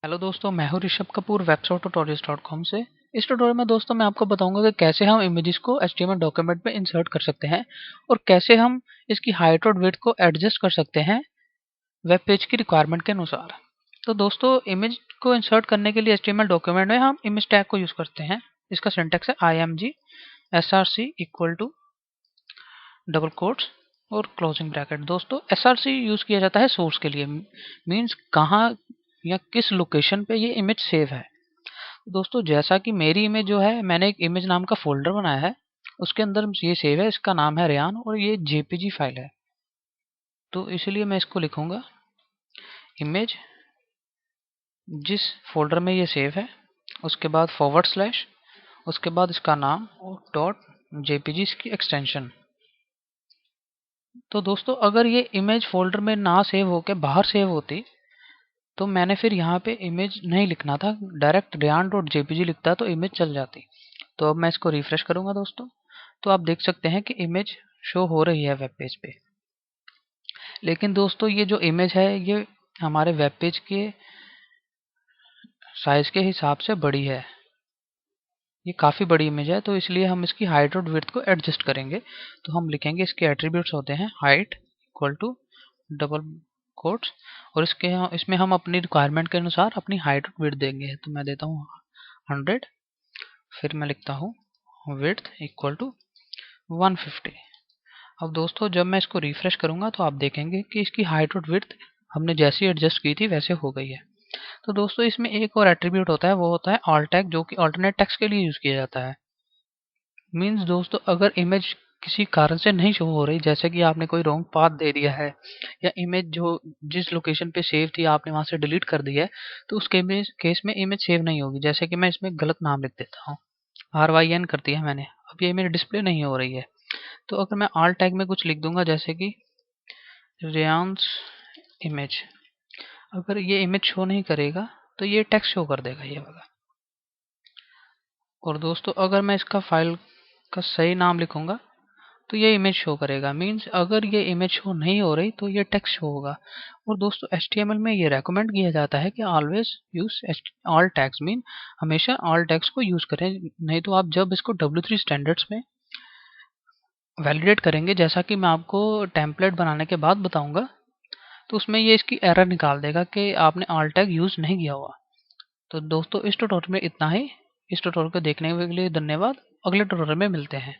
Hello दोस्तों, मैं हूं ऋषभ कपूर websottutorials.com से। इस ट्यूटोरियल में दोस्तों मैं आपको बताऊंगा कि कैसे हम इमेजेस को HTML डॉक्यूमेंट में इंसर्ट कर सकते हैं और कैसे हम इसकी हाइट और विड्थ को एडजस्ट कर सकते हैं वेब पेज की रिक्वायरमेंट के अनुसार। तो दोस्तों, इमेज को इंसर्ट करने के लिए HTML डॉक्यूमेंट में हम इमेज टैग को यूज करते हैं। इसका सिंटैक्स है img src equal to double quotes और क्लोजिंग ब्रैकेट। दोस्तों, src यूज किया जाता है सोर्स के लिए, मीन्स कहाँ या किस लोकेशन पे ये इमेज सेव है। दोस्तों, जैसा कि मेरी इमेज जो है, मैंने एक इमेज नाम का फोल्डर बनाया है, उसके अंदर ये सेव है। इसका नाम है रेयान और ये जेपीजी फाइल है। तो इसलिए मैं इसको लिखूंगा इमेज जिस फोल्डर में ये सेव है, उसके बाद फॉरवर्ड स्लैश, उसके बाद इसका नाम और डॉट जेपीजी इसकी एक्सटेंशन। तो दोस्तों, अगर ये इमेज फोल्डर में ना सेव होकर बाहर सेव होती तो मैंने फिर यहाँ पे इमेज नहीं लिखना था, डायरेक्ट रेयान डॉट जेपीजी लिखता तो इमेज चल जाती। तो अब मैं इसको रिफ्रेश करूंगा दोस्तों, तो आप देख सकते हैं कि इमेज शो हो रही है वेब पेज पे। लेकिन दोस्तों, ये जो इमेज है ये हमारे वेब पेज के साइज के हिसाब से बड़ी है। ये काफ़ी बड़ी इमेज है, तो इसलिए हम इसकी हाइट और विड्थ को एडजस्ट करेंगे। तो हम लिखेंगे, इसके एट्रीब्यूट्स होते हैं height equal to double quotes, और इसमें हम अपनी रिक्वायरमेंट के अनुसार अपनी हाइट और विड्थ देंगे। तो मैं देता हूँ 100, फिर मैं लिखता हूँ विड्थ इक्वल टू 150। अब दोस्तों, जब मैं इसको रिफ्रेश करूंगा तो आप देखेंगे कि इसकी हाइट और विड्थ हमने जैसी एडजस्ट की थी वैसे हो गई है। तो दोस्तों, इसमें एक और एट्रीब्यूट होता है, वो होता है ऑल्ट टैग, जो कि अल्टरनेट टेक्स्ट के लिए यूज किया जाता है। मींस दोस्तों, अगर इमेज किसी कारण से नहीं शो हो रही, जैसे कि आपने कोई रॉन्ग पाथ दे दिया है या इमेज जो जिस लोकेशन पे सेव थी आपने वहां से डिलीट कर दी है, तो उस केस में इमेज सेव नहीं होगी। जैसे कि मैं इसमें गलत नाम लिख देता हूँ, RYN कर दिया मैंने, अब ये मेरी डिस्प्ले नहीं हो रही है। तो अगर मैं ऑल्ट टैग में कुछ लिख दूंगा, जैसे कि रेयांस इमेज, अगर ये इमेज शो नहीं करेगा तो ये टेक्स्ट शो कर देगा, ये वाला। और दोस्तों, अगर मैं इसका फाइल का सही नाम लिखूंगा तो ये इमेज शो करेगा। मीन्स अगर ये इमेज शो नहीं हो रही तो ये टेक्स्ट शो होगा। और दोस्तों, HTML में ये रेकमेंड किया जाता है कि always use all tags, mean हमेशा ऑल टैग्स को यूज करें। नहीं तो आप जब इसको W3 स्टैंडर्ड्स में वैलिडेट करेंगे, जैसा कि मैं आपको टेम्पलेट बनाने के बाद बताऊंगा, तो उसमें ये इसकी एरर निकाल देगा कि आपने ऑल टैग यूज नहीं किया हुआ। तो दोस्तों, इस ट्यूटोरियल में इतना ही। इस ट्यूटोरियल को देखने के लिए धन्यवाद। अगले ट्यूटोरियल में मिलते हैं।